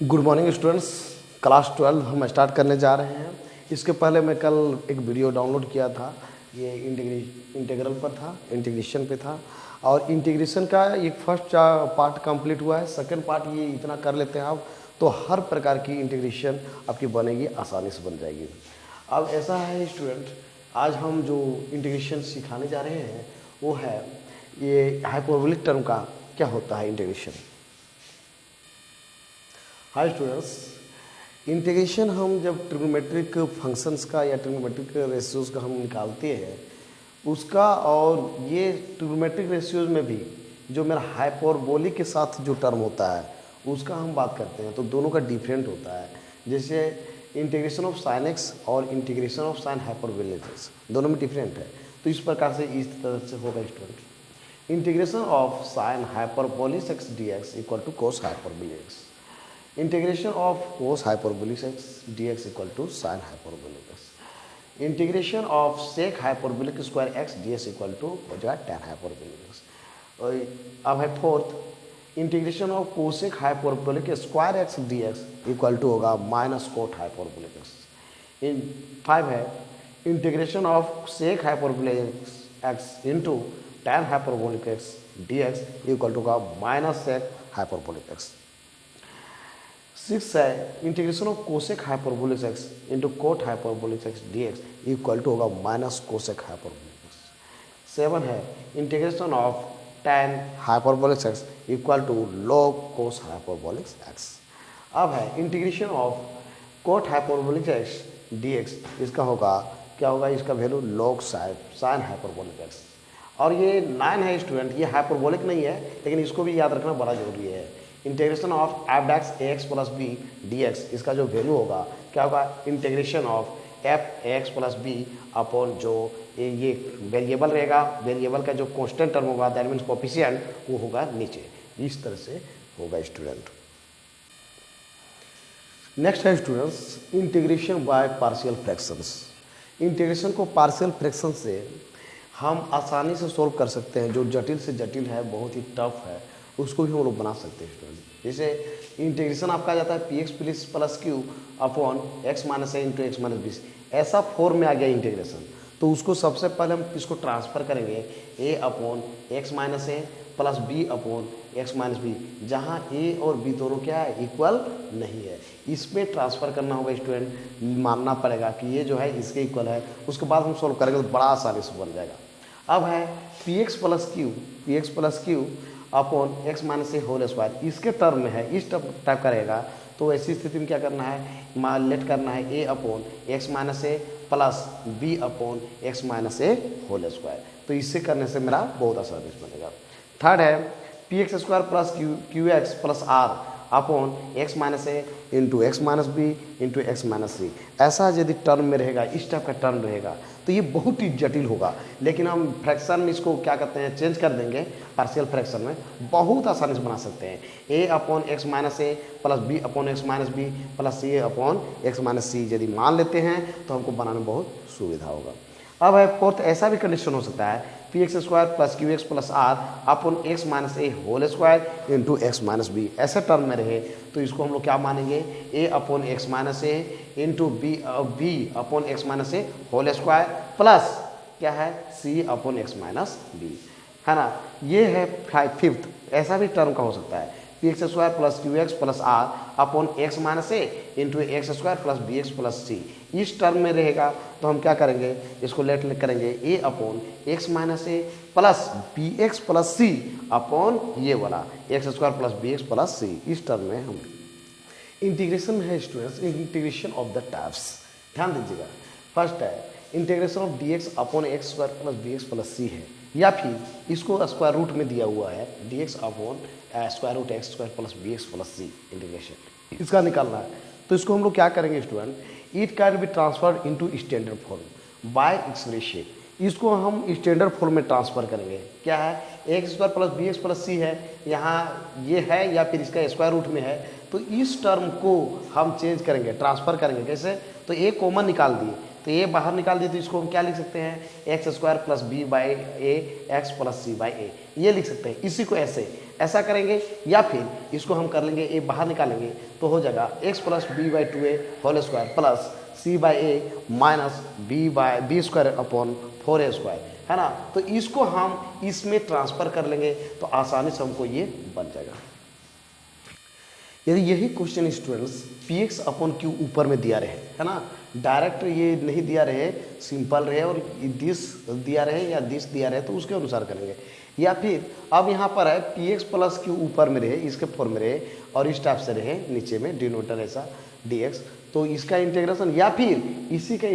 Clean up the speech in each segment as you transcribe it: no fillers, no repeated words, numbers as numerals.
Good morning students. Class 12 हम start करने जा रहे हैं। इसके पहले मैं कल एक वीडियो डाउनलोड किया था, ये इंटीग्रल पर था, इंटीग्रेशन पे था। और इंटीग्रेशन का एक फर्स्ट पार्ट कंप्लीट हुआ है। सेकंड पार्ट ये इतना कर लेते हैं आप तो हर प्रकार की इंटीग्रेशन आपकी बनेगी, आसानी से बन जाएगी। अब ऐसा है स्टूडेंट, आज हम जो इंटीग्रेशन सिखाने जा रहे हैं वो है ये हाइपरबोलिक टर्म का क्या होता है इंटीग्रेशन। हाय स्टूडेंट्स, इंटीग्रेशन हम जब ट्रिग्नोमेट्रिक फंक्शंस का या ट्रिग्नोमेट्रिक रेशियोज का हम निकालते हैं उसका, और ये ट्रिग्नोमेट्रिक रेशियोज में भी जो मेरा हाइपरबोलिक के साथ जो टर्म होता है उसका हम बात करते हैं तो दोनों का डिफरेंट होता है। जैसे इंटीग्रेशन ऑफ साइन एक्स और integration of sine hyperbolic x दोनों में डिफरेंट है। तो इस प्रकार से इस तरह से होगा student, integration of sine hyperbolic x d x equal to cos hyperbolic x, integration of cos hyperbolic x d x equal to sine hyperbolic x, integration of sec hyperbolic square x d x equal to हो जाएगा tan hyperbolic x. और अब है fourth, integration of cosec hyperbolic square x d x equal to होगा minus cot hyperbolic x. इन 5 है integration of sec hyperbolic x into tan hyperbolic x d x equal to होगा minus sec hyperbolic x. 6 है integration of cosec hyperbolic x into cot hyperbolic x d x equal to होगा minus cosec hyperbolic x. 7 है integration of tan hyperbolic x equal to log cos hyperbolic x. अब है integration of cot hyperbolic x d x, इसका होगा क्या होगा, इसका value log sine hyperbolic x. और ये 9 है स्टूडेंट, ये हाइपरबोलिक नहीं है लेकिन इसको भी याद रखना बड़ा जरूरी है। Integration of f x a x plus b d x, इसका जो वैल्यू होगा क्या होगा, integration of f x plus b upon जो ये वेरिएबल रहेगा, वेरिएबल का जो कांस्टेंट टर्म होगा दैट मीन्स कोफिशिएंट वो होगा नीचे। इस तरह से होगा स्टूडेंट। नेक्स्ट है students integration by partial fractions. Integration को पार्शियल फ्रैक्शन से हम आसानी से सोल्व कर सकते हैं। जो जटिल से जटिल है, बहुत ही टफ है, उसको भी हम लोग बना सकते हैं स्टूडेंट। जैसे इंटीग्रेशन आपका आ जाता है p x plus q upon x minus a into x minus b, ऐसा फॉर्म में आ गया इंटीग्रेशन। तो उसको सबसे पहले हम इसको ट्रांसफर करेंगे a upon x minus a plus b upon x minus b, जहाँ ए और बी दोनों क्या है, इक्वल नहीं है। इसमें ट्रांसफर करना होगा स्टूडेंट, मानना पड़ेगा कि ये जो है इसके इक्वल है। उसके बाद हम सॉल्व करेंगे तो बड़ा आसानी से बन जाएगा। अब है p x plus q upon x minus a whole square, इसके टर्म में है, इस टाइप का रहेगा। तो ऐसी स्थिति में क्या करना है, लेट करना है a upon x minus a plus b upon x minus a whole square. तो इससे करने से मेरा बहुत आसानी से बनेगा। थर्ड है p x square plus q x plus r upon x minus a into x minus b into x minus c. ऐसा यदि टर्म में रहेगा, इस टाइप का टर्म रहेगा तो ये बहुत ही जटिल होगा। लेकिन हम फ्रैक्शन में इसको क्या करते हैं, चेंज कर देंगे, पार्शियल फ्रैक्शन में बहुत आसानी से बना सकते हैं। A upon x minus a plus b upon x minus b plus c upon x minus c यदि मान लेते हैं तो हमको बनाने में बहुत सुविधा होगा। अब है फोर्थ, ऐसा भी कंडीशन हो सकता है p x square plus q x plus r upon x minus a whole square into x minus b, ऐसे टर्म में रहे तो इसको हम लोग क्या मानेंगे, a upon x minus a into b upon x minus a whole square plus क्या है, c upon x minus b, है ना। ये है फिफ्थ, ऐसा भी टर्म का हो सकता है p x square plus q x plus r upon x minus a into x square plus b x plus c. इस टर्म में रहेगा तो हम क्या करेंगे, इसको लेट करेंगे a upon x minus a plus b x plus c upon ये वाला x square plus b x plus c. इस टर्म में हम इंटीग्रेशन है students, integration of the types, ध्यान दीजिएगा। फर्स्ट है integration of d x upon x square plus b x plus c है, या फिर इसको स्क्वायर रूट में दिया हुआ है d x upon square root x square plus b x plus c, integration इसका निकालना है। तो इसको हम लोग क्या करेंगे student, it can be transferred into standard form by expression. इसको हम स्टैंडर्ड फॉर्म में ट्रांसफर करेंगे। क्या है, x square plus b x plus c है, यहाँ ये है या फिर इसका स्क्वायर रूट में है, तो इस टर्म को हम चेंज करेंगे, ट्रांसफर करेंगे। कैसे, तो ए कॉमन निकाल दिए, तो ये बाहर निकाल दिए तो इसको हम क्या लिख सकते हैं, x square plus b by a x plus c by a, ये लिख सकते हैं। इसी को ऐसे ऐसा करेंगे, या फिर इसको हम कर लेंगे, ए बाहर निकालेंगे तो हो जाएगा x plus b by 2a whole square plus c by a minus b square upon 4a square, है ना। तो इसको हम इसमें ट्रांसफर कर लेंगे तो आसानी से हमको ये बन जाएगा। यदि यही question students P x upon Q ऊपर में दिया रहे, है ना, डायरेक्ट ये नहीं दिया रहे, सिंपल रहे और दिस दिया रहे या दिस दिया रहे तो उसके अनुसार करेंगे। या फिर अब यहाँ पर है पी एक्स प्लस क्यू ऊपर में रहे, इसके फॉर्म में रहे और इस टाइप से रहे, नीचे में डिनोटर ऐसा डी एक्स, तो इसका इंटीग्रेशन, या फिर इसी का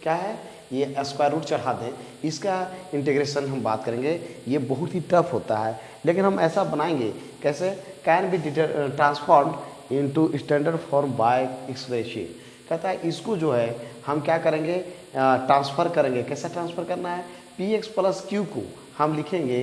क्या है ये स्क्वायर रूट चढ़ा दें, इसका इंटीग्रेशन हम बात करेंगे। ये बहुत ही टफ होता है, लेकिन हम ऐसा बनाएंगे कैसे, can be transformed into standard form by expression. कहता है इसको जो है हम क्या करेंगे, ट्रांसफ़र करेंगे। कैसे ट्रांसफ़र करना है, पी एक्स प्लस क्यू को हम लिखेंगे,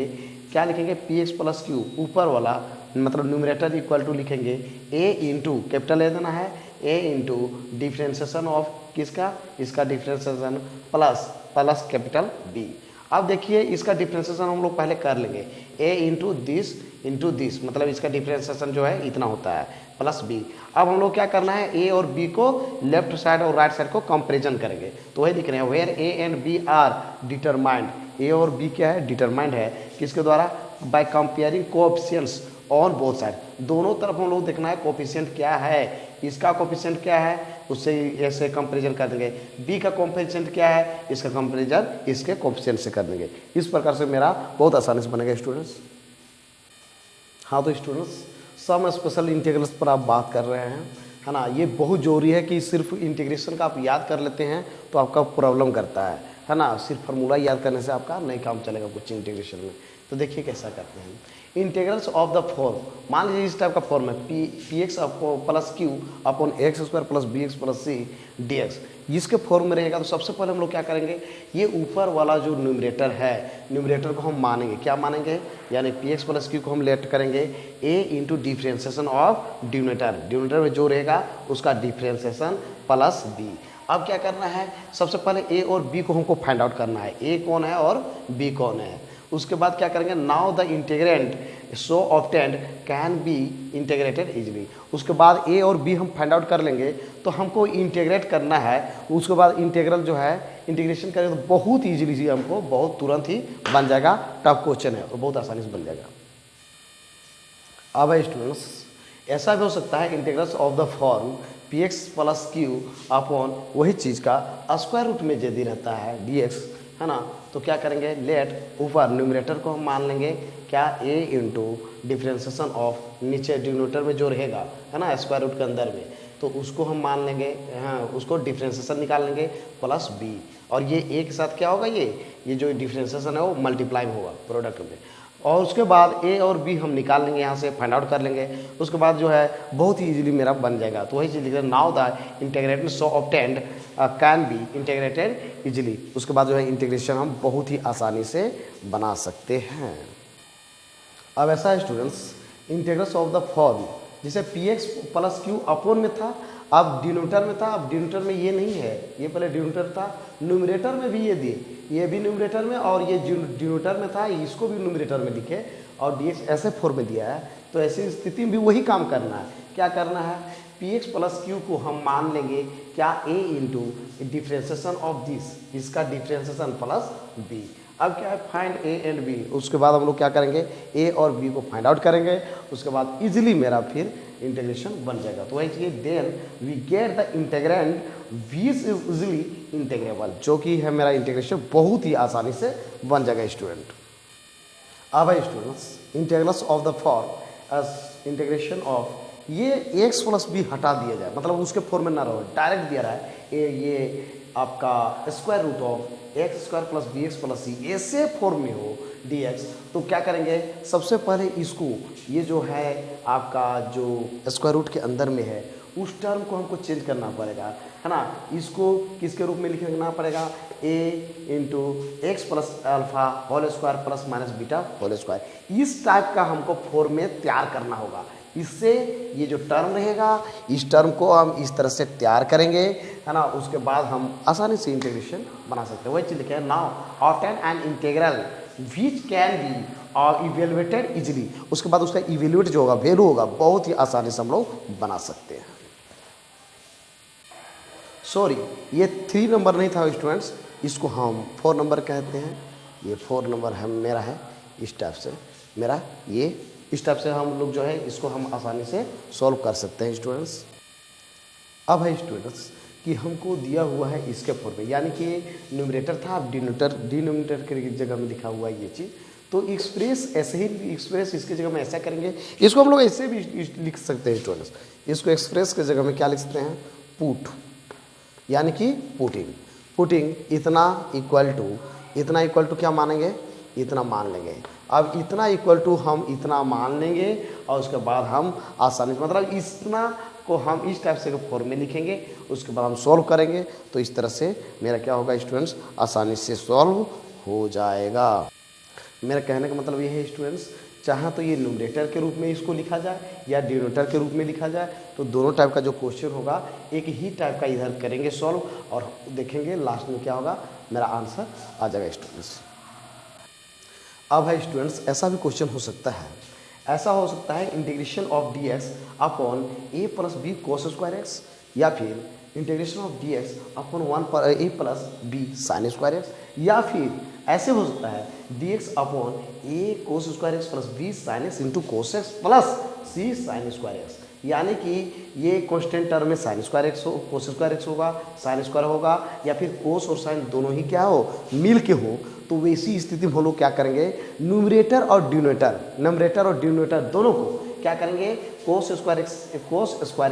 क्या लिखेंगे, पी एक्स प्लस क्यू ऊपर वाला मतलब न्यूमरेटर इक्वल टू लिखेंगे ए इंटू कैपिटल ए देना है, ए इंटू डिफ्रेंसिएशन ऑफ किसका, इसका डिफ्रेंसिएशन प्लस कैपिटल बी। अब देखिए इसका डिफ्रेंसिएशन हम लोग पहले कर लेंगे, ए इंटू दिस मतलब इसका डिफ्रेंसिएशन जो है इतना होता है प्लस बी। अब हम लोग क्या करना है, ए और बी को लेफ्ट साइड और राइट साइड को कंपेरिजन करेंगे, तो वही लिख रहे हैं where a and b are determined. A और बी क्या है, डिटरमाइंड है किसके द्वारा, by comparing coefficients on both side. दोनों तरफ हम लोग देखना है कोएफिशिएंट क्या है, इसका कोएफिशिएंट क्या है, उससे ऐसे कंपेरिजन कर देंगे। बी का कोएफिशिएंट क्या है, इसका कंपेरिजन इसके कोएफिशिएंट से कर देंगे। इस प्रकार से मेरा बहुत आसानी से बनेगा स्टूडेंट्स। हाँ तो स्टूडेंट्स सम स्पेशल इंटीग्रल्स पर आप बात कर रहे हैं, है ना। ये बहुत जरूरी है कि सिर्फ इंटीग्रेशन का आप याद कर लेते हैं तो आपका प्रॉब्लम करता है ना। सिर्फ फार्मूला याद करने से आपका नहीं काम चलेगा कुछ इंटीग्रेशन में। तो देखिए कैसा करते हैं, इंटीग्रल्स ऑफ द फॉर्म, मान लीजिए इस टाइप का फॉर्म है p x plus q upon x square plus b x plus c d x, जिसके फॉर्म में रहेगा। तो सबसे पहले हम लोग क्या करेंगे, ये ऊपर वाला जो न्यूमरेटर है, न्यूमरेटर को हम मानेंगे, क्या मानेंगे, यानी पी एक्स प्लस क्यू को हम लेट करेंगे a into differentiation of denominator, denominator में जो रहेगा उसका डिफ्रेंसिएशन प्लस बी। अब क्या करना है, सबसे पहले ए और बी को हमको फाइंड आउट करना है, ए कौन है और बी कौन है। उसके बाद क्या करेंगे, now the integrant so obtained can be integrated easily. उसके बाद ए और बी हम फाइंड आउट कर लेंगे, तो हमको इंटीग्रेट करना है। उसके बाद इंटीग्रल जो है इंटीग्रेशन करेंगे तो बहुत ईजिली हमको बहुत तुरंत ही बन जाएगा। टफ क्वेश्चन है तो बहुत आसानी से बन जाएगा। अब स्टूडेंट्स ऐसा भी हो सकता है integrals of the form P x plus q upon वही चीज़ का स्क्वायर रूट में यदि रहता है डी एक्स, है ना। तो क्या करेंगे, लेट ऊपर न्यूमरेटर को हम मान लेंगे क्या, ए इंटू डिफ्रेंसिएशन ऑफ नीचे डिनोमिनेटर में जो रहेगा, है ना, स्क्वायर रूट के अंदर में, तो उसको हम मान लेंगे, हाँ उसको डिफ्रेंसिएशन निकाल लेंगे प्लस बी। और ये ए के साथ क्या होगा, ये जो डिफ्रेंसिएशन है वो मल्टीप्लाई होगा प्रोडक्ट में। और उसके बाद ए और बी हम निकाल लेंगे, यहाँ से फाइंड आउट कर लेंगे। उसके बाद जो है बहुत ही इजीली मेरा बन जाएगा। तो वही चीज़ लिख रहे हैं, now the integrated so obtained can be integrated easily. उसके बाद जो है इंटीग्रेशन हम बहुत ही आसानी से बना सकते हैं। अब ऐसा है students, integrals of the form जैसे p x plus q upon में था, अब डिनोमिनेटर में था। अब डिनोमिनेटर में ये नहीं है, ये पहले डिनोमिनेटर था, न्यूमरेटर में भी ये दिए, ये भी न्यूमरेटर में और ये डिनोमिनेटर में था, इसको भी न्यूमरेटर में लिखे और डी एक्स ऐसे फॉर्म में दिया है। तो ऐसी स्थिति में भी वही काम करना है। क्या करना है, पी एक्स प्लस क्यू को हम मान लेंगे क्या, ए इंटू डिफ्रेंसिएशन ऑफ दिस, इसका डिफ्रेंसिएशन प्लस बी। अब क्या है, फाइंड ए एंड बी। उसके बाद हम लोग क्या करेंगे, ए और बी को फाइंड आउट करेंगे। उसके बाद इजीली मेरा फिर इंटीग्रेशन बन जाएगा। तो वही चीज़, then we get the integrand which is easily integrable, जो कि है मेरा इंटीग्रेशन बहुत ही आसानी से बन जाएगा स्टूडेंट। अब है students integrals of the form as integration of, ये एक्स प्लस बी हटा दिया जाए, मतलब उसके फॉर्म में ना रहो, डायरेक्ट दिया रहा है ये आपका square root of x square plus b x plus c, ऐसे फॉर्म में हो डी एक्स। तो क्या करेंगे, सबसे पहले इसको, ये जो है आपका जो स्क्वायर रूट के अंदर में है उस टर्म को हमको चेंज करना पड़ेगा, है ना। इसको किसके रूप में लिखना पड़ेगा, a into x plus alpha whole square plus minus beta whole square. इस टाइप का हमको फॉर्म में तैयार करना होगा। इससे ये जो टर्म रहेगा, इस टर्म को हम इस तरह से तैयार करेंगे, है ना। उसके बाद हम आसानी से इंटीग्रेशन बना सकते हैं। वही चीज़ लिखे हैं, now obtain an integral which can be और इवेलुएटेड इजीली, उसके बाद उसका इवेलुएट जो होगा वैल्यू होगा बहुत ही आसानी से हम लोग बना सकते हैं। सॉरी, ये 3 नंबर नहीं था स्टूडेंट्स, इसको हम 4 नंबर कहते हैं। ये 4 नंबर है मेरा है, इस टाइप से मेरा ये इस टाइप से हम लोग जो है इसको हम आसानी से सॉल्व कर सकते हैं स्टूडेंट्स। अब है स्टूडेंट्स कि हमको दिया हुआ है इसके फॉर्म में, यानी कि न्यूमरेटर था, अब डिनोमिनेटर के जगह में लिखा हुआ है ये चीज़, तो एक्सप्रेस ऐसे ही एक्सप्रेस इसके जगह में ऐसा करेंगे। इसको हम लोग ऐसे भी लिख सकते हैं स्टूडेंट्स, इसको एक्सप्रेस के जगह में क्या लिख सकते हैं, पुट, यानी कि पुटिंग इतना इक्वल टू क्या मानेंगे, इतना मान लेंगे। अब इतना इक्वल टू हम इतना मान लेंगे और उसके बाद हम आसानी से मतलब इतना को हम इस टाइप से फॉर्म में लिखेंगे, उसके बाद हम सॉल्व करेंगे। तो इस तरह से मेरा क्या होगा स्टूडेंट्स, आसानी से सॉल्व हो जाएगा। मेरा कहने का मतलब ये है स्टूडेंट्स, चाहे तो ये न्यूमरेटर के रूप में इसको लिखा जाए या डिनोमिनेटर के रूप में लिखा जाए, तो दोनों टाइप का जो क्वेश्चन होगा एक ही टाइप का इधर करेंगे सॉल्व और देखेंगे लास्ट में क्या होगा, मेरा आंसर आ जाएगा स्टूडेंट्स। अब है स्टूडेंट्स ऐसा भी क्वेश्चन हो सकता है, ऐसा हो सकता है integration of d x upon a plus b cos square x, या फिर integration of d x upon 1 a plus b sine square x, या फिर ऐसे हो सकता है d x upon a cos square x plus b sine x into cos x plus c sine square x, यानी कि ये कांस्टेंट टर्म में साइन स्क्वायर एक्स हो, कोस स्क्वायर एक्स होगा, साइन स्क्वायर होगा, या फिर कोस और साइन दोनों ही क्या हो, मिल के हो। तो वैसी स्थिति में हम लोग क्या करेंगे, न्यूमरेटर और डिनोमिनेटर दोनों को क्या करेंगे, कोस स्क्वायर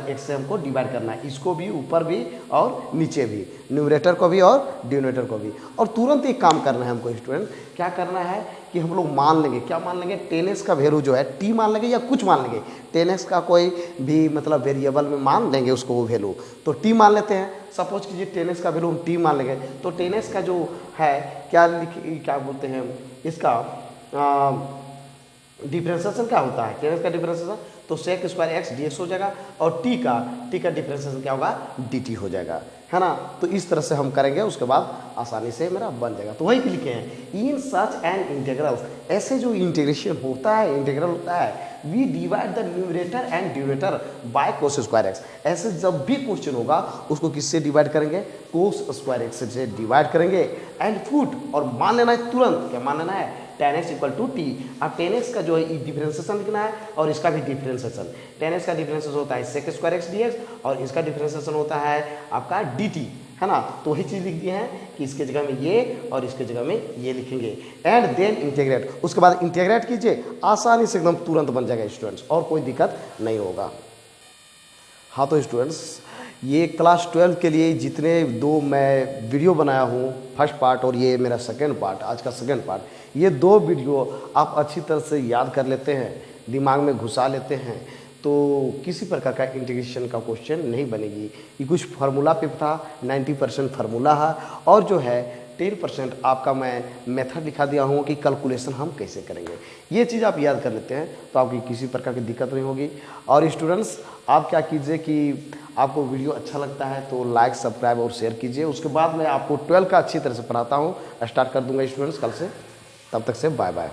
एक्स से हमको डिवाइड करना है, इसको भी ऊपर भी और नीचे भी, न्यूमरेटर को भी और डिनोमिनेटर को भी। और तुरंत एक काम करना है हमको स्टूडेंट, क्या करना है कि हम लोग मान लेंगे, क्या मान लेंगे, 10x का वैल्यू जो है टी मान लेंगे या कुछ मान लेंगे, 10x का कोई भी मतलब वेरिएबल में मान लेंगे उसको वो वैल्यू, तो टी मान लेते हैं। सपोज कीजिए 10x का वैल्यू हम टी मान लेंगे, तो 10x का जो है क्या बोलते हैं इसका डिफरेंशिएशन क्या होता है, 10x का डिफरेंशिएशन तो sec square x d x हो जाएगा, और टी का डिफरेंशिएशन क्या होगा, डी टी हो जाएगा, है ना। तो इस तरह से हम करेंगे, उसके बाद आसानी से मेरा बन जाएगा। तो वही लिखे हैं, इन सच एन इंटीग्रल, ऐसे जो इंटीग्रेशन होता है, इंटीग्रल होता है, we divide the numerator and denominator by cos square x. ऐसे जब भी क्वेश्चन होगा उसको किससे डिवाइड करेंगे, कोस स्क्वायर एक्स से डिवाइड करेंगे एंड फुट, और मान लेना है तुरंत, क्या मान लेना है, tan x equal to t. अब tan x का जो है डिफरेंशिएशन लिखना है और इसका भी डिफरेंशिएशन, tan x का डिफरेंशिएशन होता है sec स्क्वायर एक्स डी और इसका डिफरेंशिएशन होता है आपका dt, है ना। तो वही चीज़ लिख दी है कि इसके जगह में ये और इसके जगह में ये लिखेंगे, एंड देन इंटीग्रेट, उसके बाद इंटीग्रेट कीजिए, आसानी से एकदम तुरंत बन जाएगा स्टूडेंट्स, और कोई दिक्कत नहीं होगा। हाँ तो स्टूडेंट्स, ये क्लास 12 के लिए जितने 2 मैं वीडियो बनाया हूँ, फर्स्ट पार्ट और ये मेरा सेकंड पार्ट, आज का सेकंड पार्ट, ये 2 वीडियो आप अच्छी तरह से याद कर लेते हैं, दिमाग में घुसा लेते हैं, तो किसी प्रकार का इंटीग्रेशन का क्वेश्चन नहीं बनेगी। ये कुछ फार्मूला पे था, 90% फार्मूला है, और जो है 10% आपका मैं मेथड दिखा दिया हूँ कि कैलकुलेशन हम कैसे करेंगे। ये चीज़ आप याद कर लेते हैं तो आपकी किसी प्रकार की दिक्कत नहीं होगी। और स्टूडेंट्स, आप क्या कीजिए कि आपको वीडियो अच्छा लगता है तो लाइक, सब्सक्राइब और शेयर कीजिए। उसके बाद मैं आपको 12 का अच्छी तरह से पढ़ाता हूँ, स्टार्ट कर दूंगा स्टूडेंट्स कल से। तब तक से बाय बाय।